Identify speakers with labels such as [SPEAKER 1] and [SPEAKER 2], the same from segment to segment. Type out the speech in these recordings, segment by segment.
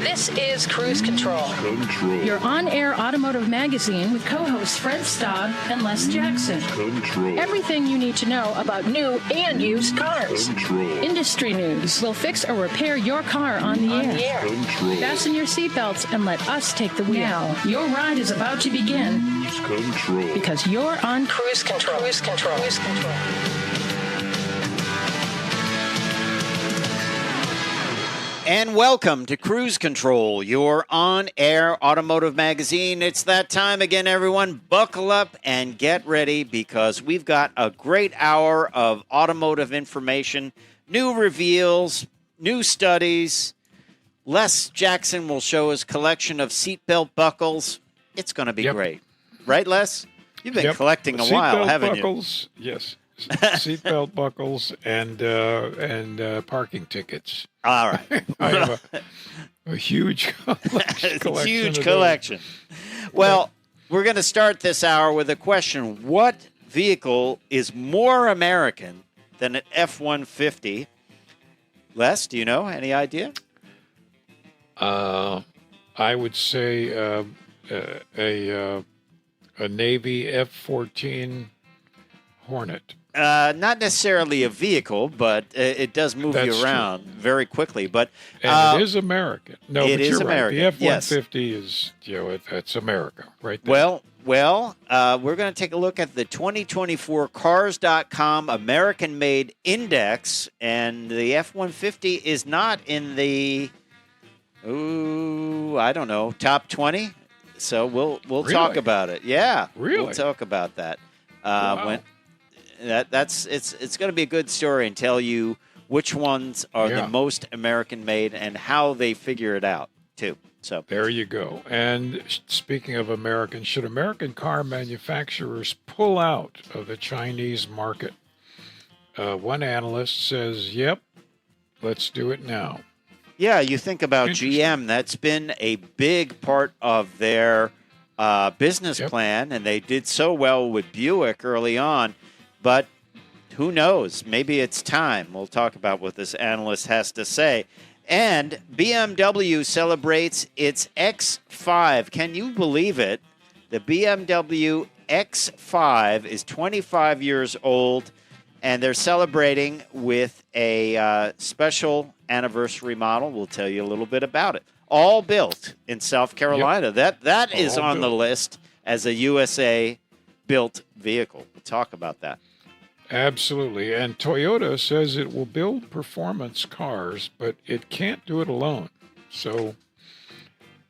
[SPEAKER 1] This is Cruise Control.
[SPEAKER 2] Your on-air automotive magazine with co-hosts Fred Staab and Les Jackson. Everything you need to know about new and used cars. Industry news. We'll fix or repair your car on the air. Fasten your seatbelts and let us take the wheel. Now, your ride is about to begin. Because you're on Cruise Control. Cruise Control. Cruise Control.
[SPEAKER 3] And welcome to Cruise Control, your on-air automotive magazine. It's that time again, everyone. Buckle up and get ready because we've got a great hour of automotive information, new reveals, new studies. Les Jackson will show his collection of seatbelt buckles. It's going to be great. Right, Les? You've been collecting a while, haven't
[SPEAKER 4] buckles, you? Yes. Seatbelt buckles and parking tickets.
[SPEAKER 3] All right.
[SPEAKER 4] I have a huge collection.
[SPEAKER 3] Huge collection. Well, we're going to start this hour with a question. What vehicle is more American than an F-150? Les, do you know? Any idea?
[SPEAKER 4] I would say a Navy F-14 Hornet.
[SPEAKER 3] Not necessarily a vehicle, but it does move you around very quickly. But
[SPEAKER 4] and it is American. No,
[SPEAKER 3] it
[SPEAKER 4] but
[SPEAKER 3] is
[SPEAKER 4] you're
[SPEAKER 3] American.
[SPEAKER 4] Right. The F-150 is, that's America, right there.
[SPEAKER 3] Well, we're going to take a look at the 2024 Cars.com American-Made Index, and the F-150 is not in the, I don't know, top 20. So we'll
[SPEAKER 4] really?
[SPEAKER 3] talk about it. Yeah,
[SPEAKER 4] really,
[SPEAKER 3] we'll talk about that.
[SPEAKER 4] Wow.
[SPEAKER 3] It's going to be a good story and tell you which ones are the most American made and how they figure it out too. So
[SPEAKER 4] there you go. And speaking of American, should American car manufacturers pull out of the Chinese market? One analyst says, "Yep, let's do it now."
[SPEAKER 3] Yeah, you think about GM. That's been a big part of their business plan, and they did so well with Buick early on. But who knows? Maybe it's time. We'll talk about what this analyst has to say. And BMW celebrates its X5. Can you believe it? The BMW X5 is 25 years old, and they're celebrating with a special anniversary model. We'll tell you a little bit about it. All built in South Carolina. That is on the list as a USA-built vehicle. We'll talk about that.
[SPEAKER 4] Absolutely. And Toyota says it will build performance cars, but it can't do it alone. So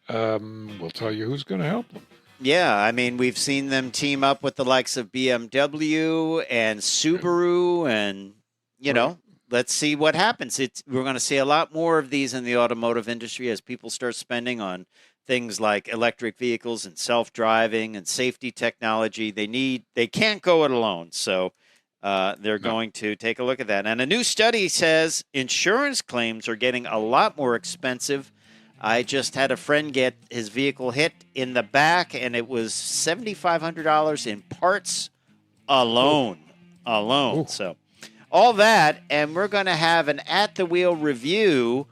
[SPEAKER 4] we'll tell you who's going to help them.
[SPEAKER 3] Yeah, I mean, we've seen them team up with the likes of BMW and Subaru, and, let's see what happens. We're going to see a lot more of these in the automotive industry as people start spending on things like electric vehicles and self-driving and safety technology. They can't go it alone. So they're going to take a look at that. And a new study says insurance claims are getting a lot more expensive. I just had a friend get his vehicle hit in the back, and it was $7,500 in parts alone. Ooh. So all that, and we're going to have an at-the-wheel review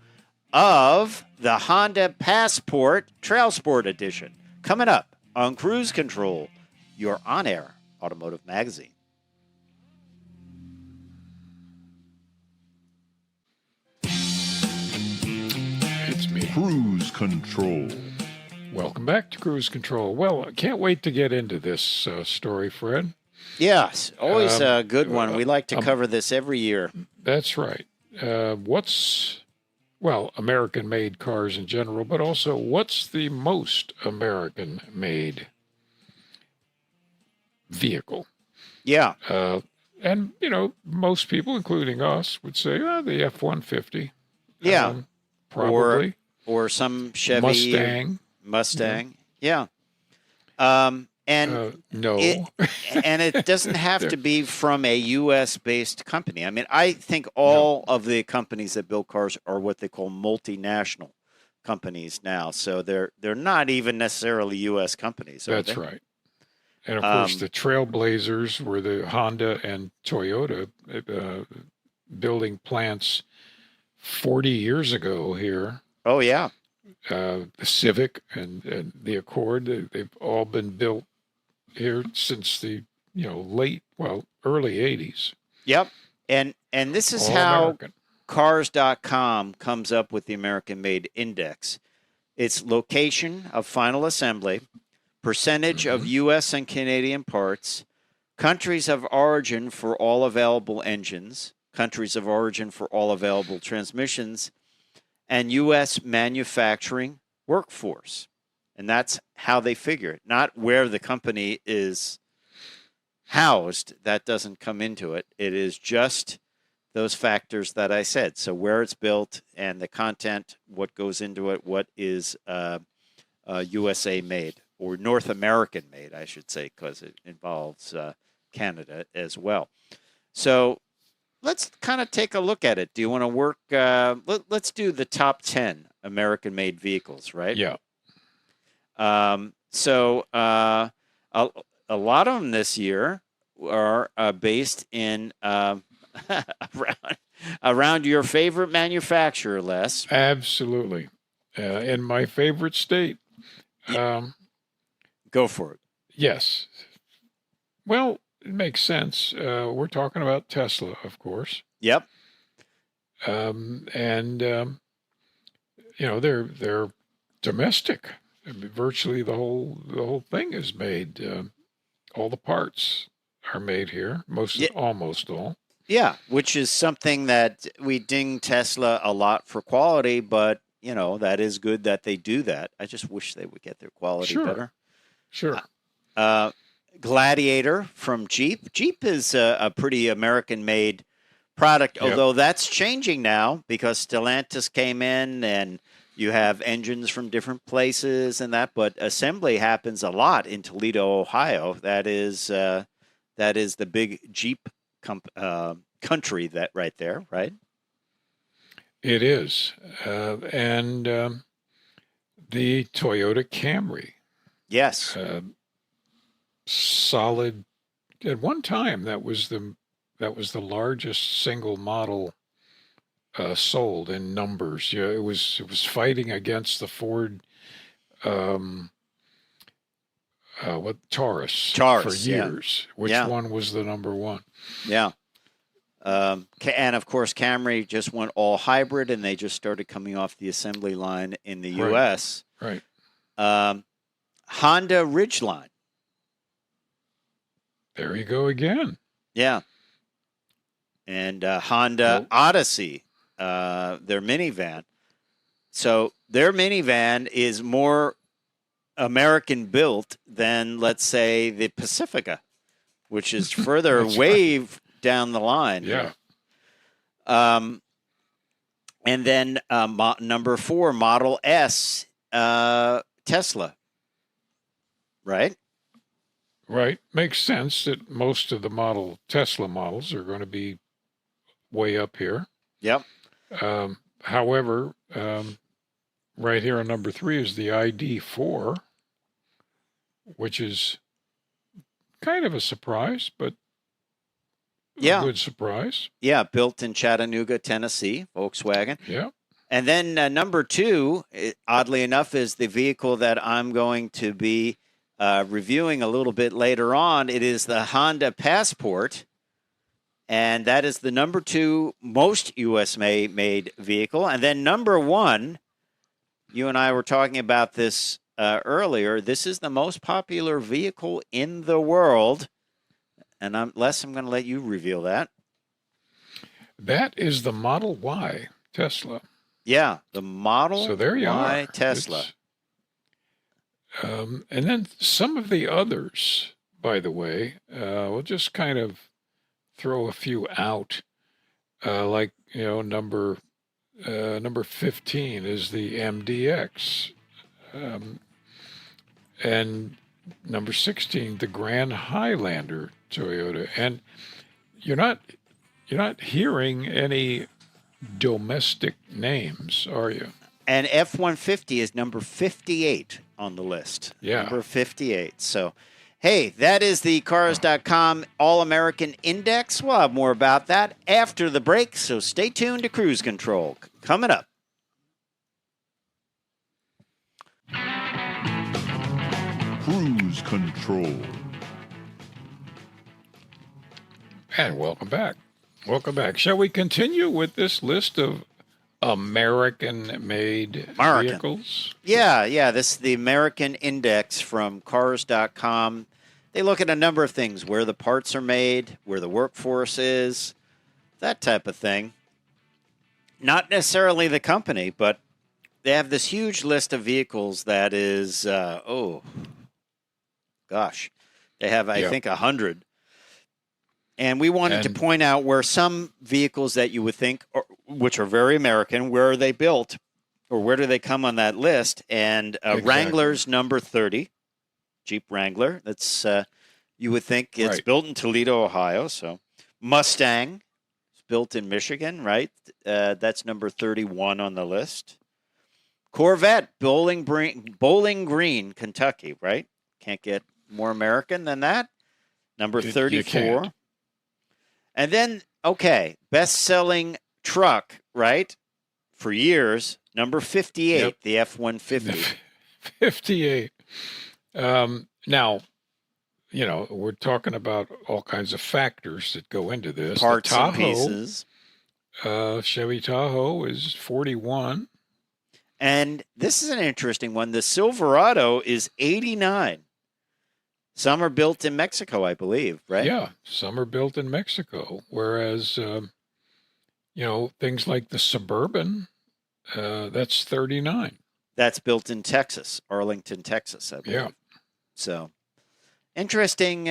[SPEAKER 3] of the Honda Passport Trail Sport Edition coming up on Cruise Control, your on-air automotive magazine.
[SPEAKER 4] It's me.
[SPEAKER 5] Cruise Control.
[SPEAKER 4] Welcome back to Cruise Control. Well, I can't wait to get into this story, Fred.
[SPEAKER 3] Yes, always a good one. We like to cover this every year.
[SPEAKER 4] That's right. American-made cars in general, but also what's the most American-made vehicle?
[SPEAKER 3] Yeah.
[SPEAKER 4] And, most people, including us, would say, the F-150.
[SPEAKER 3] Yeah.
[SPEAKER 4] Probably.
[SPEAKER 3] Or some Chevy. Mustang. Yeah.
[SPEAKER 4] No.
[SPEAKER 3] And it doesn't have to be from a U.S.-based company. I mean, I think all of the companies that build cars are what they call multinational companies now. So they're not even necessarily U.S. companies.
[SPEAKER 4] That's right. And, of course, the trailblazers were the Honda and Toyota building plants 40 years ago here.
[SPEAKER 3] Oh, yeah.
[SPEAKER 4] the Civic and the Accord. They've all been built here since the early 80s.
[SPEAKER 3] Yep. And this is
[SPEAKER 4] All
[SPEAKER 3] how
[SPEAKER 4] American.
[SPEAKER 3] Cars.com comes up with the American Made Index. It's location of final assembly, percentage of U.S. and Canadian parts, countries of origin for all available engines, countries of origin for all available transmissions, and U.S. manufacturing workforce. And that's how they figure it, not where the company is housed. That doesn't come into it. It is just those factors that I said. So where it's built and the content, what goes into it, what is USA made or North American made, I should say, because it involves Canada as well. So let's kind of take a look at it. Do you want to work? Let's do the top 10 American-made vehicles, right?
[SPEAKER 4] Yeah.
[SPEAKER 3] So a lot of them this year are based in around your favorite manufacturer, Les.
[SPEAKER 4] Absolutely. In my favorite state.
[SPEAKER 3] Go for it.
[SPEAKER 4] Yes. Well, it makes sense. We're talking about Tesla, of course.
[SPEAKER 3] Yep.
[SPEAKER 4] They're domestic. I mean, virtually the whole thing is made. All the parts are made here. Almost all.
[SPEAKER 3] Yeah, which is something that we ding Tesla a lot for quality, but that is good that they do that. I just wish they would get their quality better.
[SPEAKER 4] Sure.
[SPEAKER 3] Gladiator from Jeep. Jeep is a pretty American-made product, although that's changing now because Stellantis came in and you have engines from different places and that, but assembly happens a lot in Toledo, Ohio. That is the big Jeep country that right there, right?
[SPEAKER 4] It is. And the Toyota Camry.
[SPEAKER 3] Yes.
[SPEAKER 4] Solid. At one time, that was the largest single model sold in numbers. Yeah, it was fighting against the Ford Taurus for years. Which one was the number one?
[SPEAKER 3] Yeah. And of course, Camry just went all hybrid, and they just started coming off the assembly line in the U.S.
[SPEAKER 4] Right.
[SPEAKER 3] Honda Ridgeline.
[SPEAKER 4] There you go again.
[SPEAKER 3] Yeah. And Honda Odyssey, their minivan. So their minivan is more American built than, let's say, the Pacifica, which is further wave down the line.
[SPEAKER 4] Yeah.
[SPEAKER 3] And then number 4, Model S, Tesla. Right?
[SPEAKER 4] Right. Makes sense that most of the Tesla models are going to be way up here.
[SPEAKER 3] Yep.
[SPEAKER 4] However, right here on number 3 is the ID4, which is kind of a surprise, but a good surprise.
[SPEAKER 3] Yeah, built in Chattanooga, Tennessee, Volkswagen.
[SPEAKER 4] Yeah.
[SPEAKER 3] And then number 2, oddly enough, is the vehicle that I'm going to be reviewing a little bit later on. It is the Honda Passport, and that is the number 2 most U.S. made vehicle. And then number 1, you and I were talking about this earlier. This is the most popular vehicle in the world. And Les, I'm going to let you reveal that.
[SPEAKER 4] That is the Model Y Tesla.
[SPEAKER 3] Yeah, the Model
[SPEAKER 4] so there you
[SPEAKER 3] Y
[SPEAKER 4] are.
[SPEAKER 3] Tesla.
[SPEAKER 4] And then some of the others, by the way, we'll just kind of throw a few out. Like, number 15 is the MDX. And number 16, the Grand Highlander Toyota. And you're not hearing any domestic names, are you?
[SPEAKER 3] And F-150 is number 58 on the list.
[SPEAKER 4] Yeah.
[SPEAKER 3] Number 58. So, hey, that is the Cars.com All-American Index. We'll have more about that after the break, so stay tuned to Cruise Control. Coming up.
[SPEAKER 5] Cruise control.
[SPEAKER 4] And welcome back. Welcome back. Shall we continue with this list of American-made vehicles?
[SPEAKER 3] Yeah. This is the American Index from Cars.com. They look at a number of things: where the parts are made, where the workforce is, that type of thing. Not necessarily the company, but they have this huge list of vehicles that is, they have, I think, 100. And we wanted to point out where some vehicles that you would think, which are very American, where are they built, or where do they come on that list? And Wrangler's number 30, Jeep Wrangler. That's you would think it's built in Toledo, Ohio. So Mustang is built in Michigan, right? That's number 31 on the list. Corvette, Bowling Green, Kentucky, right? Can't get more American than that. Number 34. And then, best-selling truck, right, for years, number 58, the F-150.
[SPEAKER 4] 58. Now, we're talking about all kinds of factors that go into this.
[SPEAKER 3] Parts and pieces.
[SPEAKER 4] Chevy Tahoe is 41.
[SPEAKER 3] And this is an interesting one. The Silverado is 89. Some are built in Mexico, I believe, right?
[SPEAKER 4] Yeah, some are built in Mexico. Whereas, things like the Suburban, that's 39.
[SPEAKER 3] That's built in Texas, Arlington, Texas, I believe. Yeah. So, interesting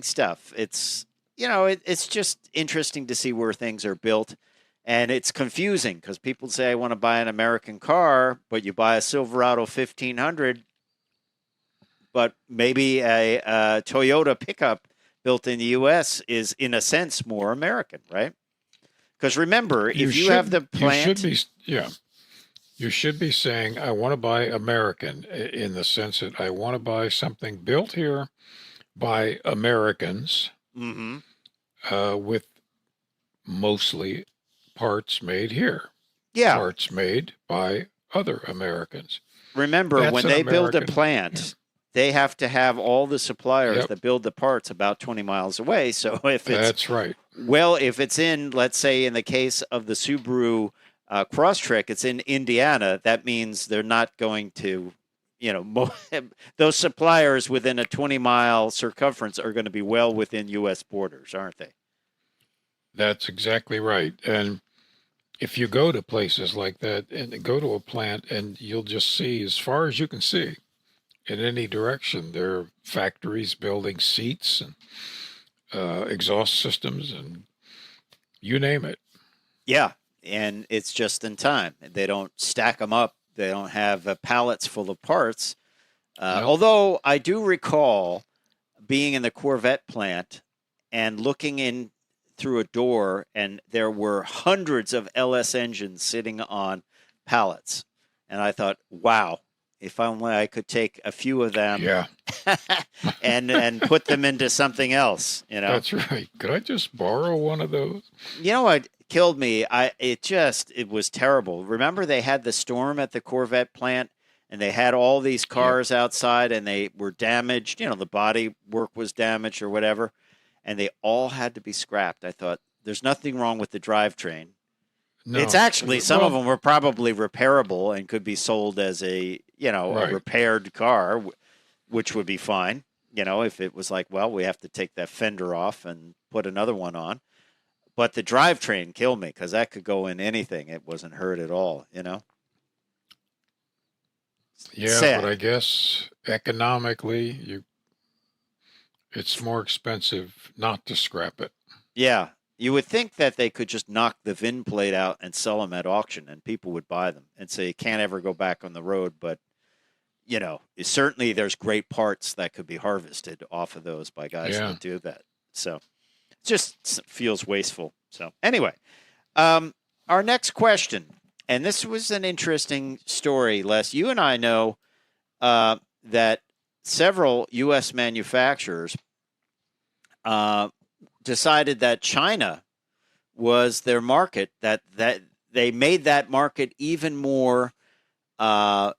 [SPEAKER 3] stuff. It's, it's just interesting to see where things are built. And it's confusing because people say, I want to buy an American car, but you buy a Silverado 1500, but maybe a Toyota pickup built in the U.S. is, in a sense, more American, right? Because remember, if you have the plant...
[SPEAKER 4] You should be saying, I want to buy American, in the sense that I want to buy something built here by Americans with mostly parts made here.
[SPEAKER 3] Yeah.
[SPEAKER 4] Parts made by other Americans.
[SPEAKER 3] Remember, when they build a plant, they have to have all the suppliers that build the parts about 20 miles away. So if it's...
[SPEAKER 4] That's right.
[SPEAKER 3] Well, if it's in, let's say, in the case of the Subaru Crosstrek, it's in Indiana, that means they're not going to, those suppliers within a 20-mile circumference are going to be well within U.S. borders, aren't they?
[SPEAKER 4] That's exactly right. And if you go to places like that and go to a plant, and you'll just see, as far as you can see, in any direction, there are factories building seats and exhaust systems and you name it.
[SPEAKER 3] Yeah, and it's just in time. They don't stack them up. They don't have pallets full of parts. Although I do recall being in the Corvette plant and looking in through a door, and there were hundreds of LS engines sitting on pallets. And I thought, wow, if only I could take a few of them and put them into something else,
[SPEAKER 4] That's right. Could I just borrow one of those?
[SPEAKER 3] You know what killed me? It was terrible. Remember they had the storm at the Corvette plant, and they had all these cars outside, and they were damaged. The body work was damaged or whatever. And they all had to be scrapped. I thought, there's nothing wrong with the drivetrain. No. It's actually, some of them were probably repairable and could be sold as a repaired car, which would be fine. If it was like, well, we have to take that fender off and put another one on. But the drivetrain killed me because that could go in anything. It wasn't hurt at all,
[SPEAKER 4] Yeah,
[SPEAKER 3] sad.
[SPEAKER 4] But I guess economically, it's more expensive not to scrap it. Yeah.
[SPEAKER 3] You would think that they could just knock the VIN plate out and sell them at auction, and people would buy them and say, you can't ever go back on the road. But, certainly there's great parts that could be harvested off of those by guys that do that. So it just feels wasteful. So anyway, our next question, and this was an interesting story, Les. You and I know that several U.S. manufacturers decided that China was their market, that they made that market even more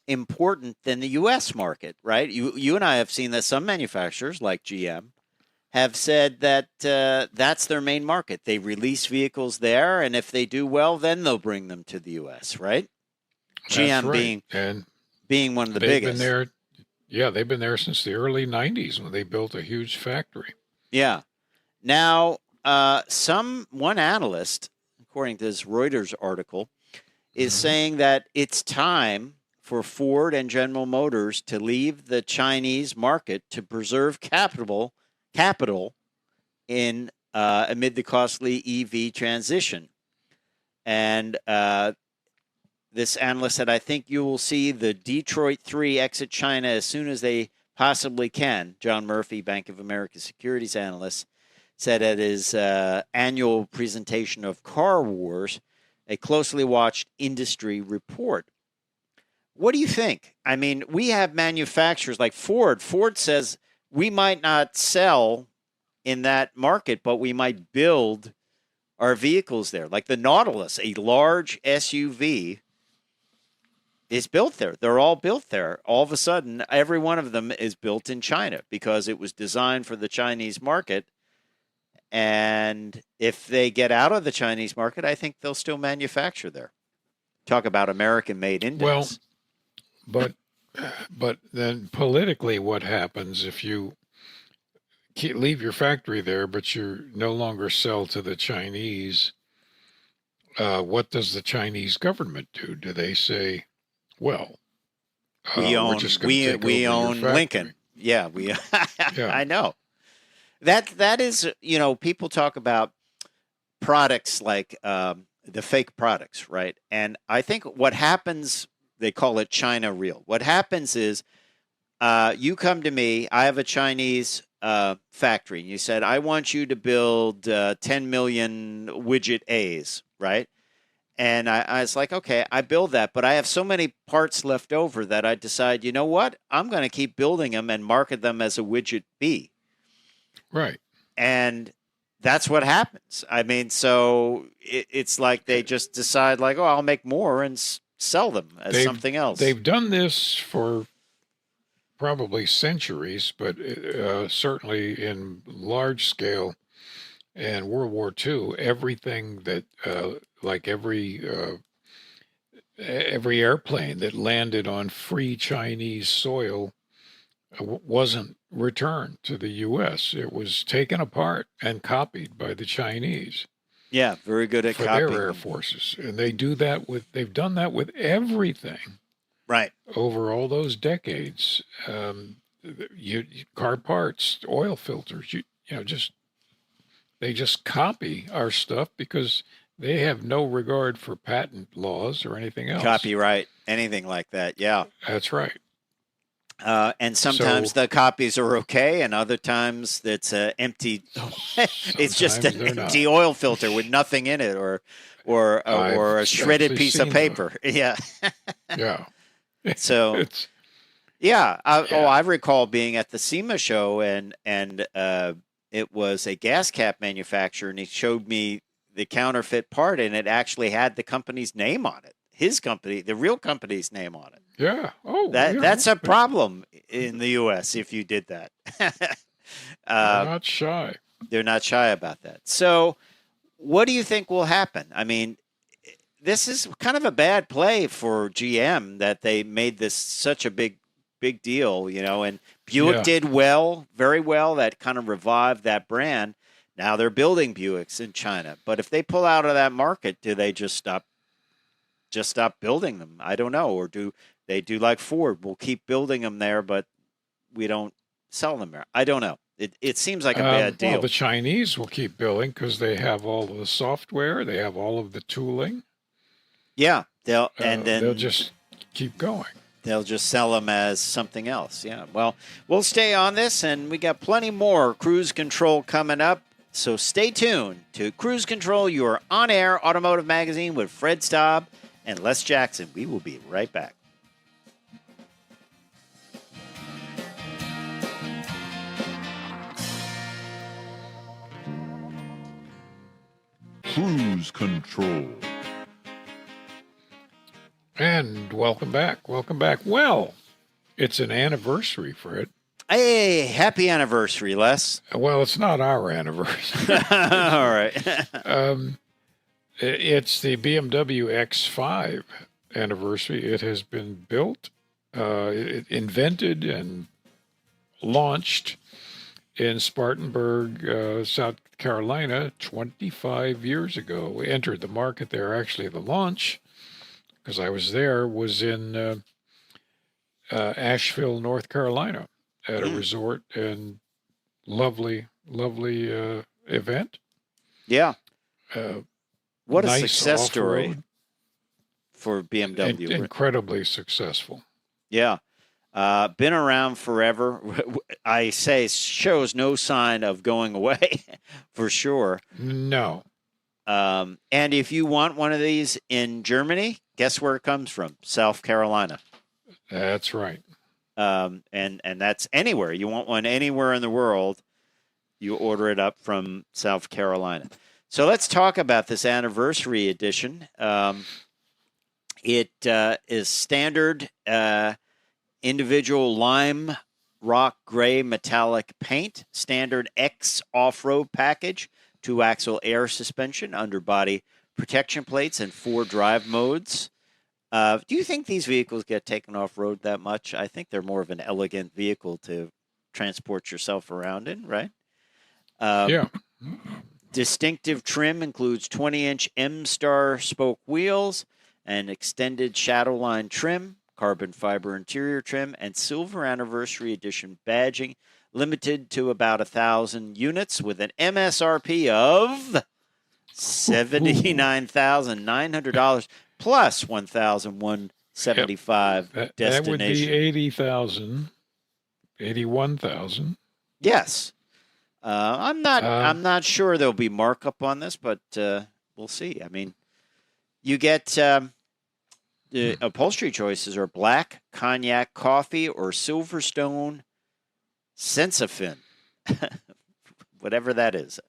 [SPEAKER 3] important than the U.S. market, right? You and I have seen that some manufacturers, like GM, have said that that's their main market. They release vehicles there, and if they do well, then they'll bring them to the U.S., right?
[SPEAKER 4] That's
[SPEAKER 3] GM
[SPEAKER 4] right. And
[SPEAKER 3] being one of the
[SPEAKER 4] they've
[SPEAKER 3] biggest.
[SPEAKER 4] been there. Yeah, they've been there since the early 90s when they built a huge factory.
[SPEAKER 3] Yeah. Now, one analyst, according to this Reuters article, is saying that it's time for Ford and General Motors to leave the Chinese market to preserve capital in amid the costly EV transition. And this analyst said, I think you will see the Detroit 3 exit China as soon as they possibly can. John Murphy, Bank of America securities analyst, said at his annual presentation of Car Wars, a closely watched industry report. What do you think? I mean, we have manufacturers like Ford. Ford says we might not sell in that market, but we might build our vehicles there. Like the Nautilus, a large SUV, is built there. They're all built there. All of a sudden, every one of them is built in China because it was designed for the Chinese market. And if they get out of the Chinese market, I think they'll still manufacture there. Talk about American-made index.
[SPEAKER 4] Well, but then politically, what happens if you leave your factory there, but you no longer sell to the Chinese? What does the Chinese government do? Do they say, "Well, we're just going to take over your factory"?
[SPEAKER 3] Lincoln? Yeah,
[SPEAKER 4] Yeah.
[SPEAKER 3] I know. That is, people talk about products like the fake products, right? And I think what happens, they call it China real. What happens is you come to me, I have a Chinese factory, and you said, I want you to build 10 million widget A's, right? And I was like, okay, I build that, but I have so many parts left over that I decide, you know what? I'm going to keep building them and market them as a widget B.
[SPEAKER 4] Right.
[SPEAKER 3] And that's what happens. I mean, so it's like they just decide like, oh, I'll make more and sell them as something else.
[SPEAKER 4] They've done this for probably centuries, but certainly in large scale and World War II, everything that, like every airplane that landed on free Chinese soil wasn't returned to the U.S. It was taken apart and copied by the Chinese.
[SPEAKER 3] Yeah, very good at
[SPEAKER 4] for
[SPEAKER 3] copying
[SPEAKER 4] their air forces, and they've done that with everything,
[SPEAKER 3] right,
[SPEAKER 4] over all those decades. Car parts, oil filters, they just copy our stuff because they have no regard for patent laws or anything else.
[SPEAKER 3] Copyright, anything like that. Yeah,
[SPEAKER 4] that's right.
[SPEAKER 3] And sometimes the copies are okay, and other times it's empty. It's just an empty oil filter with nothing in it, or a shredded piece of paper. Yeah.
[SPEAKER 4] Yeah.
[SPEAKER 3] So, yeah. I recall being at the SEMA show, and it was a gas cap manufacturer, and he showed me the counterfeit part, and it actually had the company's name on it. His company, the real company's name on it.
[SPEAKER 4] Yeah. Oh,
[SPEAKER 3] that's a problem in the U.S. if you did that.
[SPEAKER 4] They're not shy.
[SPEAKER 3] They're not shy about that. So, what do you think will happen? I mean, this is kind of a bad play for GM that they made this such a big deal, and Buick did well, very well. That kind of revived that brand. Now they're building Buicks in China. But if they pull out of that market, do they just stop building them? I don't know. Or do they do like Ford? We'll keep building them there, but we don't sell them there. I don't know. It seems like a bad deal.
[SPEAKER 4] Well, the Chinese will keep building because they have all of the software. They have all of the tooling.
[SPEAKER 3] Yeah. They'll
[SPEAKER 4] just keep going.
[SPEAKER 3] They'll just sell them as something else. Yeah. Well, we'll stay on this, and we got plenty more Cruise Control coming up. So stay tuned to Cruise Control, your on-air automotive magazine with Fred Staab and Les Jackson. We will be right back.
[SPEAKER 5] Cruise Control.
[SPEAKER 4] And welcome back. Welcome back. Well, it's an anniversary, Fred.
[SPEAKER 3] Hey, happy anniversary, Les.
[SPEAKER 4] Well, it's not our anniversary.
[SPEAKER 3] All right.
[SPEAKER 4] It's the BMW X5 anniversary. It has been built, invented, and launched in Spartanburg, South Carolina, 25 years ago. We entered the market there. Actually, the launch, because I was there, was in Asheville, North Carolina, at a resort, and lovely event.
[SPEAKER 3] Yeah. What a
[SPEAKER 4] Nice
[SPEAKER 3] success story
[SPEAKER 4] off-road.
[SPEAKER 3] for BMW.
[SPEAKER 4] Incredibly successful.
[SPEAKER 3] Yeah. Been around forever. I say shows no sign of going away for sure.
[SPEAKER 4] No.
[SPEAKER 3] And if you want one of these in Germany, guess where it comes from? South Carolina.
[SPEAKER 4] That's right.
[SPEAKER 3] And that's anywhere. You want one anywhere in the world, you order it up from South Carolina. So let's talk about this anniversary edition. It is standard individual lime rock gray metallic paint, standard X off-road package, 2-axle air suspension, underbody protection plates, and 4 drive modes. Do you think these vehicles get taken off-road that much? I think they're more of an elegant vehicle to transport yourself around in, right?
[SPEAKER 4] Yeah.
[SPEAKER 3] Distinctive trim includes 20-inch M-Star spoke wheels, and extended Shadowline trim, carbon fiber interior trim, and silver anniversary edition badging, limited to about 1,000 units with an MSRP of $79,900 plus $1,175
[SPEAKER 4] That
[SPEAKER 3] destination.
[SPEAKER 4] would be 80,000, 81,000.
[SPEAKER 3] Yes. I'm not sure there'll be markup on this, but we'll see. I mean, you get the upholstery choices are black, cognac, coffee, or Silverstone Sensafin, whatever that is.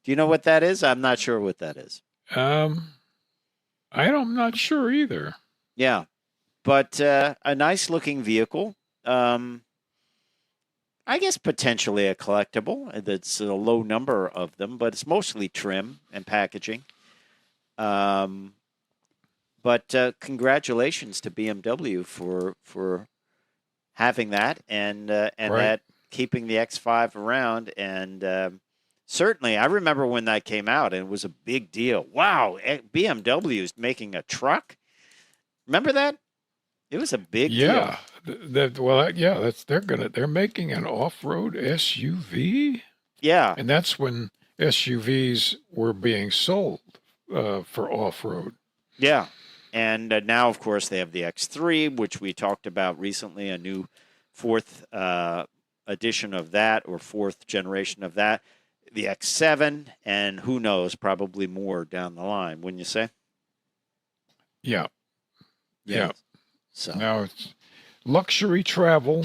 [SPEAKER 3] Do you know what that is? I'm not sure what that is.
[SPEAKER 4] I'm not sure either.
[SPEAKER 3] Yeah, but a nice looking vehicle. I guess potentially a collectible. That's a low number of them, but it's mostly trim and packaging. But congratulations to BMW for having that and
[SPEAKER 4] Right.
[SPEAKER 3] that keeping the X5 around. And certainly, I remember when that came out, and it was a big deal. Wow, BMW is making a truck. Remember that? It was a big deal.
[SPEAKER 4] Yeah. They're making an off-road SUV,
[SPEAKER 3] Yeah.
[SPEAKER 4] and that's when SUVs were being sold for off-road.
[SPEAKER 3] Yeah. And now, of course, they have the X3, which we talked about recently, a new 4th edition of that, or 4th generation of that, the X7, and who knows, probably more down the line, wouldn't you say?
[SPEAKER 4] Yeah. Yeah.
[SPEAKER 3] So
[SPEAKER 4] Now it's luxury travel,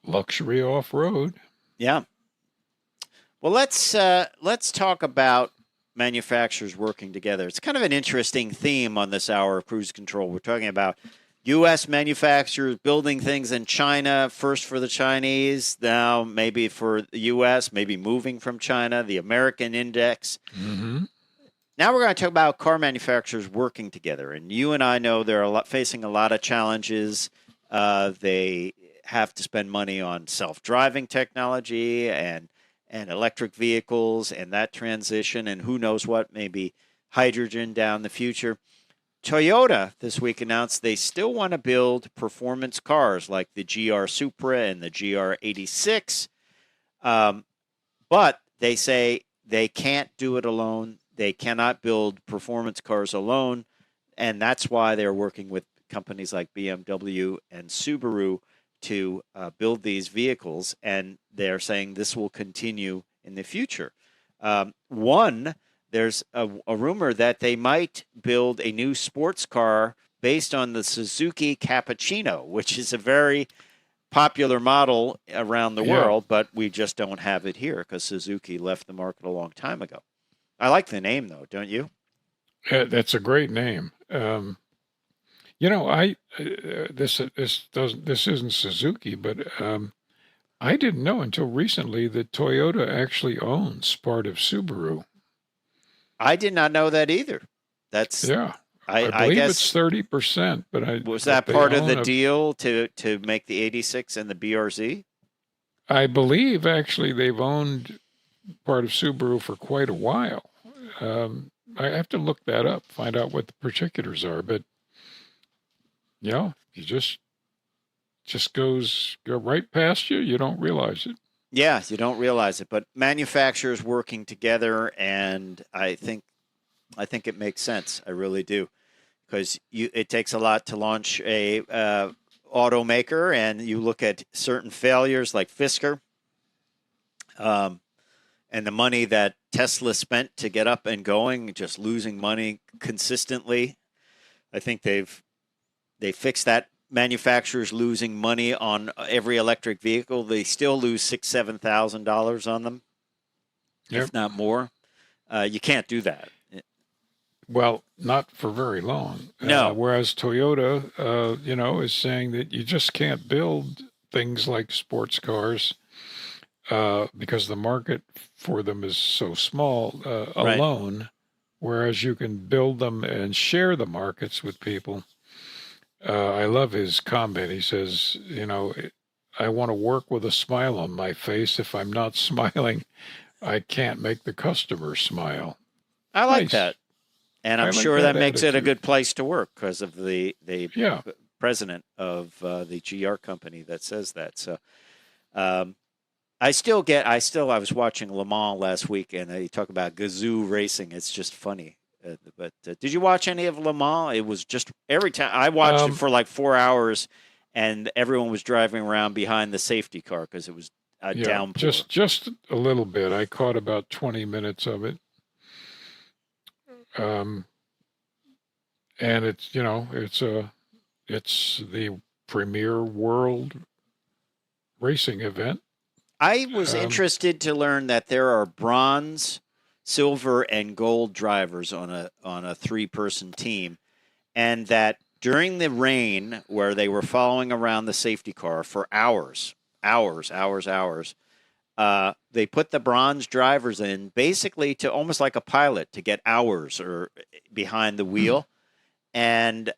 [SPEAKER 4] luxury off-road.
[SPEAKER 3] yeah. Well, let's talk about manufacturers working together. It's kind of an interesting theme on this hour of Cruise Control. We're talking about U.S. manufacturers building things in China, first for the Chinese, now maybe for the U.S., maybe moving from China, the American index.
[SPEAKER 4] Mm-hmm.
[SPEAKER 3] Now we're going to talk about car manufacturers working together. And you and I know they're facing a lot of challenges. They have to spend money on self-driving technology and electric vehicles and that transition, and who knows what, maybe hydrogen down the future. Toyota this week announced they still want to build performance cars like the GR Supra and the GR86, but they say they can't do it alone. They cannot build performance cars alone, and that's why they're working with companies like BMW and Subaru to build these vehicles, and they're saying this will continue in the future. There's a rumor that they might build a new sports car based on the Suzuki Cappuccino, which is a very popular model around the world, but we just don't have it here because Suzuki left the market a long time ago. I like the name, though, don't you?
[SPEAKER 4] That's a great name. I this isn't Suzuki, but I didn't know until recently that Toyota actually owns part of Subaru.
[SPEAKER 3] I did not know that either. That's
[SPEAKER 4] Yeah, I
[SPEAKER 3] I
[SPEAKER 4] believe it's
[SPEAKER 3] guess
[SPEAKER 4] 30%,
[SPEAKER 3] was
[SPEAKER 4] but
[SPEAKER 3] that
[SPEAKER 4] they
[SPEAKER 3] part of
[SPEAKER 4] own
[SPEAKER 3] the deal to make the 86 and the BRZ?
[SPEAKER 4] I believe actually they've owned part of Subaru for quite a while. I have to look that up, find out what the particulars are, but you just go right past you. You don't realize it.
[SPEAKER 3] Yeah, you don't realize it, but manufacturers working together, and I think it makes sense. I really do, because it takes a lot to launch a automaker, and you look at certain failures like Fisker, and the money that Tesla spent to get up and going, just losing money consistently. I think they fixed that. Manufacturers losing money on every electric vehicle, they still lose $6,000-7,000 on them, if not more. You can't do that.
[SPEAKER 4] Well, not for very long.
[SPEAKER 3] No.
[SPEAKER 4] Whereas Toyota, is saying that you just can't build things like sports cars because the market for them is so small alone, whereas you can build them and share the markets with people. I love his comment. He says, I want to work with a smile on my face. If I'm not smiling, I can't make the customer smile.
[SPEAKER 3] I like that. And I'm sure that makes it a good place to work because of the president of the GR company that says that. So I was watching Le Mans last week, and they talk about Gazoo racing. It's just funny. But did you watch any of Le Mans? It was just every time I watched it for like 4 hours, and everyone was driving around behind the safety car because it was a downpour.
[SPEAKER 4] Just a little bit. I caught about 20 minutes of it. And it's the premier world racing event.
[SPEAKER 3] I was interested to learn that there are bronze, silver, and gold drivers on a 3-person team, and that during the rain, where they were following around the safety car for hours, they put the bronze drivers in basically to almost like a pilot to get hours or behind the wheel. And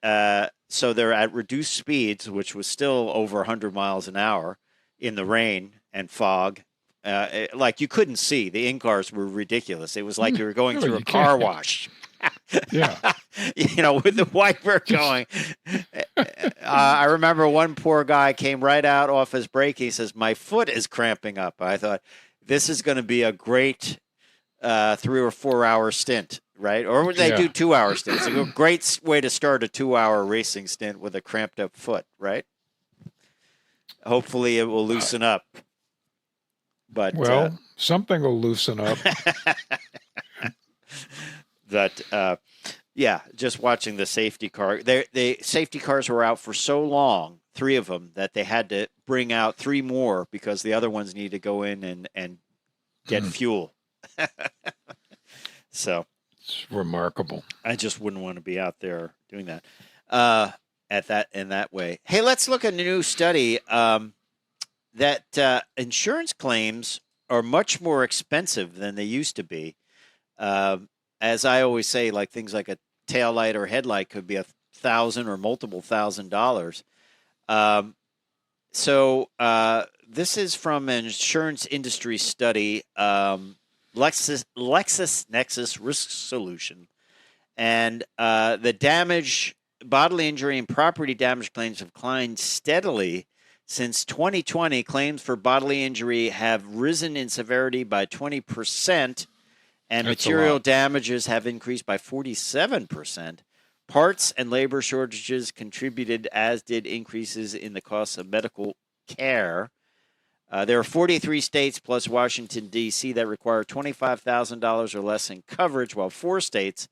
[SPEAKER 3] so they're at reduced speeds, which was still over 100 miles an hour in the rain and fog. Like you couldn't see. The in-cars were ridiculous. It was like you were going through a car wash.
[SPEAKER 4] Yeah.
[SPEAKER 3] With the wiper going. I remember one poor guy came right out off his brake. He says, "My foot is cramping up." I thought, this is going to be a great 3 or 4 hour stint, right? Or would they do 2 hour stints? It's a great way to start a 2 hour racing stint with a cramped up foot, right? Hopefully it will loosen up. But
[SPEAKER 4] something will loosen up.
[SPEAKER 3] Just watching the safety car. The safety cars were out for so long, 3 of them, that they had to bring out 3 more because the other ones need to go in and get fuel. So
[SPEAKER 4] it's remarkable.
[SPEAKER 3] I just wouldn't want to be out there doing that in that way. Hey, let's look at a new study that insurance claims are much more expensive than they used to be. As I always say, like things like a tail light or headlight could be $1,000 or multiple $1,000s. So this is from an insurance industry study, LexisNexis Risk Solution, and the bodily injury and property damage claims have climbed steadily since 2020. Claims for bodily injury have risen in severity by 20%. And material damages have increased by 47%. Parts and labor shortages contributed, as did increases in the cost of medical care. There are 43 states plus Washington, D.C. that require $25,000 or less in coverage, while 4 states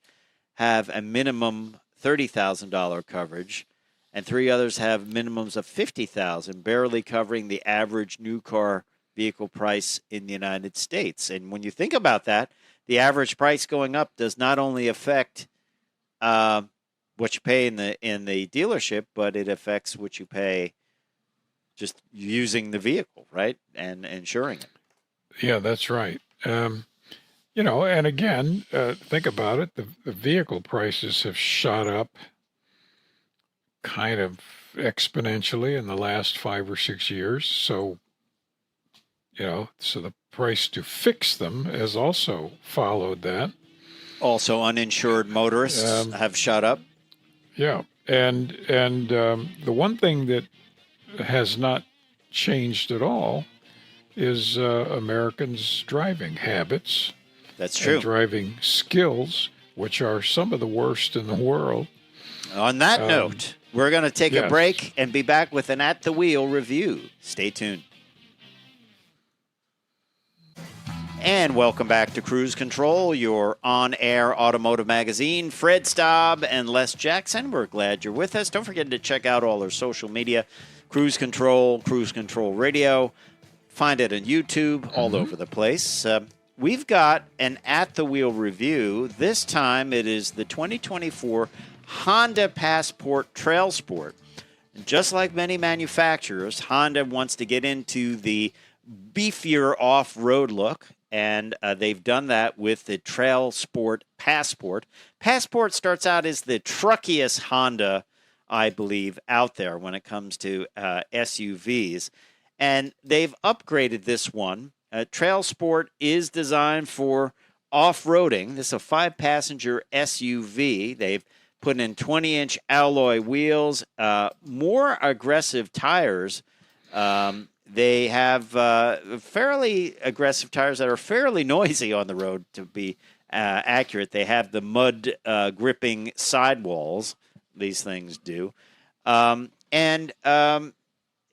[SPEAKER 3] have a minimum $30,000 coverage, and 3 others have minimums of $50,000, barely covering the average new car vehicle price in the United States. And when you think about that, the average price going up does not only affect what you pay in the dealership, but it affects what you pay just using the vehicle, right, and insuring it.
[SPEAKER 4] Yeah, that's right. And again, think about it. The vehicle prices have shot up kind of exponentially in the last 5 or 6 years. So, so the price to fix them has also followed that.
[SPEAKER 3] Also, uninsured motorists have shot up.
[SPEAKER 4] Yeah, and the one thing that has not changed at all is Americans' driving habits.
[SPEAKER 3] That's true.
[SPEAKER 4] And driving skills, which are some of the worst in the world.
[SPEAKER 3] On that note, we're going to take a break and be back with an At the Wheel review. Stay tuned. And welcome back to Cruise Control, your on-air automotive magazine. Fred Staab and Les Jackson, we're glad you're with us. Don't forget to check out all our social media, Cruise Control Radio. Find it on YouTube, all over the place. We've got an At the Wheel review. This time it is the 2024 Honda Passport Trail Sport. And just like many manufacturers, Honda wants to get into the beefier off-road look, and they've done that with the Trail Sport Passport. Passport starts out as the truckiest Honda, I believe, out there when it comes to SUVs. And they've upgraded this one. Trail Sport is designed for off-roading. This is a 5-passenger SUV. They've put in 20-inch alloy wheels, more aggressive tires. They have fairly aggressive tires that are fairly noisy on the road, to be accurate. They have the mud gripping sidewalls. These things do.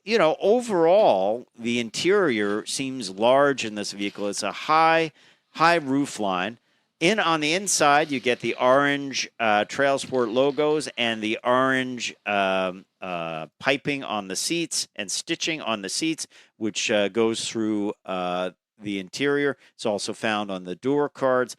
[SPEAKER 3] Overall, the interior seems large in this vehicle. It's a high roof line. On the inside, you get the orange Trail Sport logos and the orange piping on the seats and stitching on the seats, which goes through the interior. It's also found on the door cards.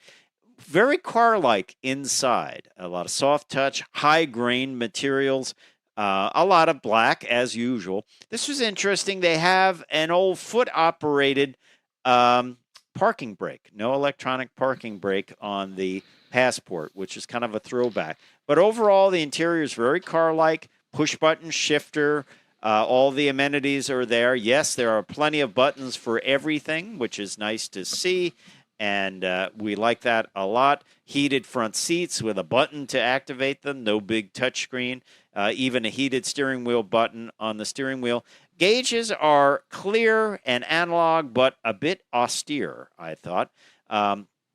[SPEAKER 3] Very car-like inside. A lot of soft touch, high-grain materials. A lot of black, as usual. This was interesting. They have an old foot-operated parking brake. No electronic parking brake on the Passport, which is kind of a throwback. But overall, the interior is very car-like. Push-button shifter. All the amenities are there. Yes, there are plenty of buttons for everything, which is nice to see. And we like that a lot. Heated front seats with a button to activate them. No big touchscreen. Even a heated steering wheel button on the steering wheel. Gauges are clear and analog, but a bit austere, I thought.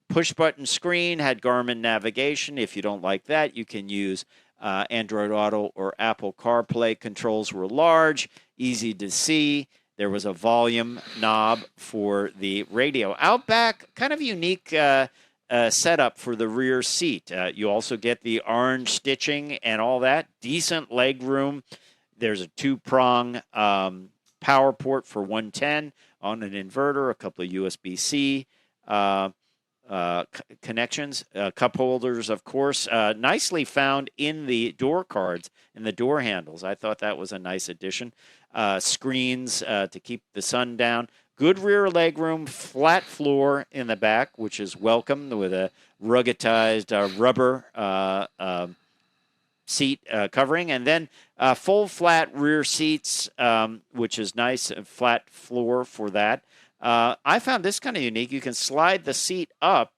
[SPEAKER 3] Push-button screen, had Garmin navigation. If you don't like that, you can use Android Auto or Apple CarPlay. Controls were large, easy to see. There was a volume knob for the radio. Out back, kind of unique setup for the rear seat. You also get the orange stitching and all that. Decent leg room. There's a 2-prong power port for 110 on an inverter, a couple of USB-C connections, cup holders, of course, nicely found in the door cards and the door handles. I thought that was a nice addition. Screens to keep the sun down. Good rear legroom, flat floor in the back, which is welcome with a ruggedized rubber seat covering, and then full flat rear seats, which is nice, flat floor for that. I found this kind of unique. You can slide the seat up,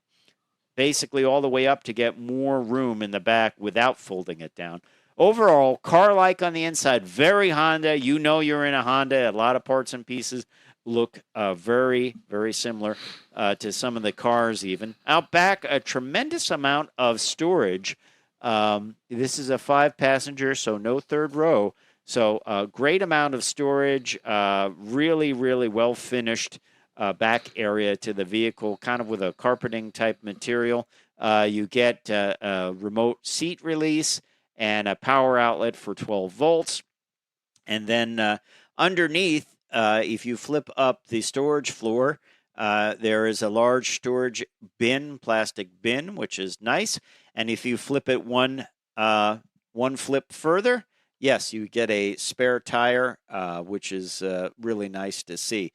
[SPEAKER 3] basically all the way up, to get more room in the back without folding it down. Overall, car-like on the inside, very Honda. You know you're in a Honda. A lot of parts and pieces look very, very similar to some of the cars even. Out back, a tremendous amount of storage. This is a 5-passenger, so no third row. So a great amount of storage, really, really well-finished back area to the vehicle, kind of with a carpeting type material. You get a remote seat release and a power outlet for 12 volts. And then underneath, if you flip up the storage floor, There is a large storage bin, plastic bin, which is nice. And if you flip it one flip further, yes, you get a spare tire, which is really nice to see.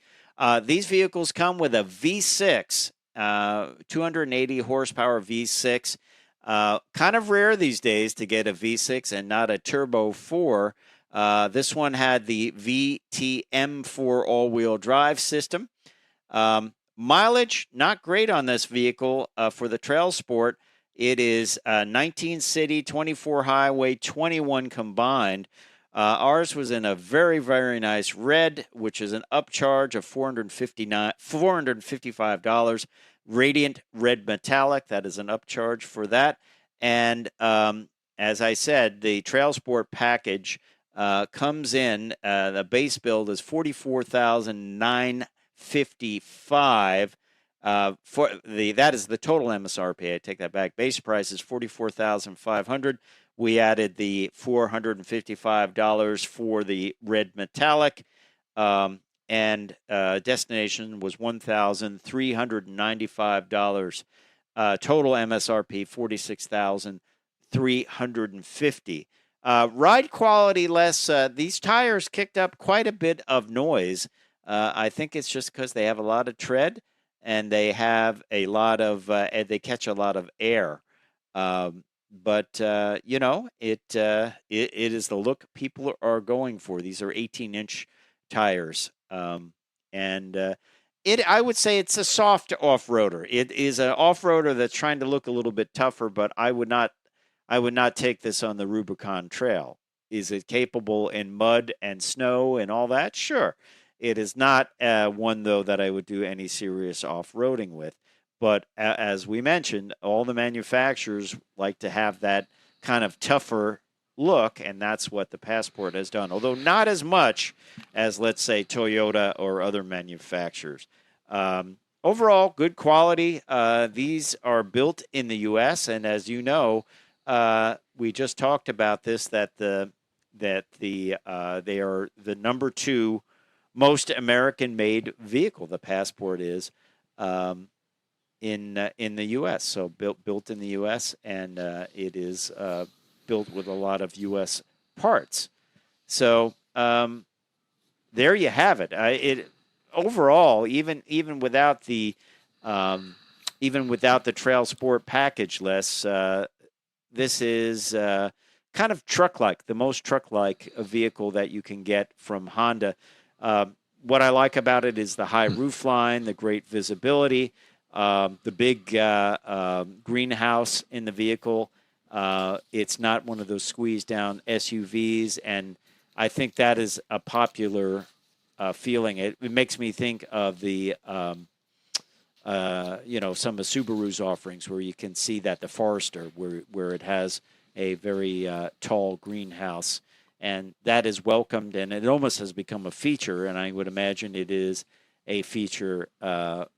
[SPEAKER 3] These vehicles come with a V6, 280 horsepower V6. Kind of rare these days to get a V6 and not a Turbo 4. This one had the VTM4 all-wheel drive system. Mileage, not great on this vehicle for the Trail Sport. It is 19 city, 24 highway, 21 combined. Ours was in a very, very nice red, which is an upcharge of $455. Radiant red metallic, that is an upcharge for that. And as I said, the Trail Sport package comes in. The base build is $44,955. That is the total MSRP. I take that back. Base price is $44,500. We added the $455 for the red metallic, and destination was $1,395. Total MSRP $46,350. Ride quality less. These tires kicked up quite a bit of noise. I think it's just because they have a lot of tread and they have a lot of they catch a lot of air. But it is the look people are going for. These are 18-inch tires, and I would say it's a soft off-roader. It is an off-roader that's trying to look a little bit tougher, but I would not take this on the Rubicon Trail. Is it capable in mud and snow and all that? Sure. It is not one, though, that I would do any serious off-roading with. But as we mentioned, all the manufacturers like to have that kind of tougher look, and that's what the Passport has done, although not as much as, let's say, Toyota or other manufacturers. Overall, good quality. These are built in the U.S., and as you know, we just talked about this, that they are the number 2 most American-made vehicle. The Passport is. In the U.S., so built in the U.S., and it is built with a lot of U.S. parts. So there you have it. Overall, even without the Trail Sport package, this is kind of truck-like, the most truck-like vehicle that you can get from Honda. What I like about it is the high roof line, the great visibility. The big greenhouse in the vehicle. It's not one of those squeezed down SUVs, and I think that is a popular feeling. It makes me think of the some of Subaru's offerings, where you can see that the Forester, where it has a very tall greenhouse, and that is welcomed, and it almost has become a feature, and I would imagine it is a feature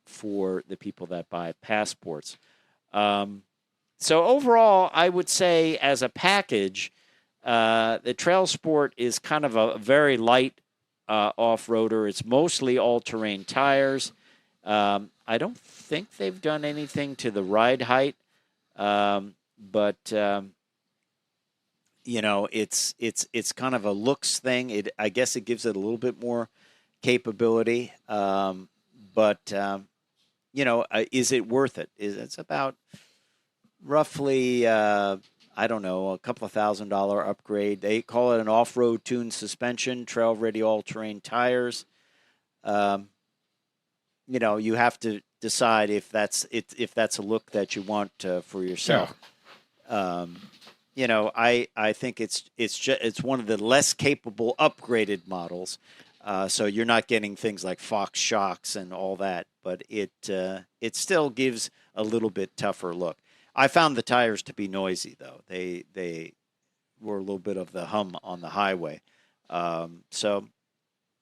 [SPEAKER 3] for the people that buy Passports. So overall, I would say as a package, the Trail Sport is kind of a very light off-roader. It's mostly all-terrain tires. I don't think they've done anything to the ride height, but it's kind of a looks thing. I guess it gives it a little bit more capability, but is it worth it? It's about roughly a couple of $1,000 upgrade. They call it an off-road tuned suspension, trail ready all-terrain tires. You have to decide if that's a look that you want for yourself. Yeah. I think it's one of the less capable upgraded models. So you're not getting things like Fox shocks and all that, but it still gives a little bit tougher look. I found the tires to be noisy, though. They were a little bit of the hum on the highway. So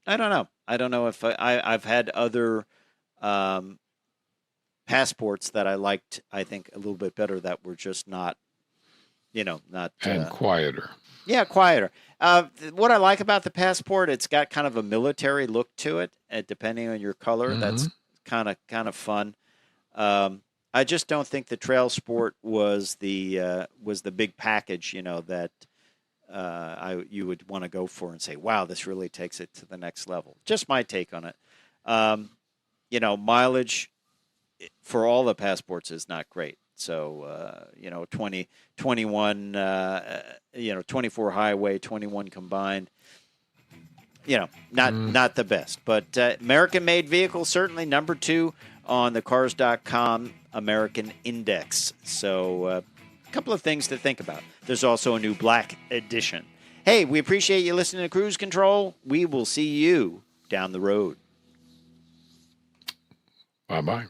[SPEAKER 3] I don't know. I don't know if I've had other Passports that I liked, I think, a little bit better, that were just not. And
[SPEAKER 4] quieter.
[SPEAKER 3] Yeah, quieter. What I like about the Passport, it's got kind of a military look to it, depending on your color. Mm-hmm. That's kind of fun. I just don't think the trail sport was the big package, that you would want to go for and say, wow, this really takes it to the next level. Just my take on it. Mileage for all the passports is not great. So, 21, 24 highway, 21 combined, not the best. But American-made vehicles, certainly number 2 on the Cars.com American Index. So a couple of things to think about. There's also a new black edition. Hey, we appreciate you listening to Cruise Control. We will see you down the road.
[SPEAKER 4] Bye-bye.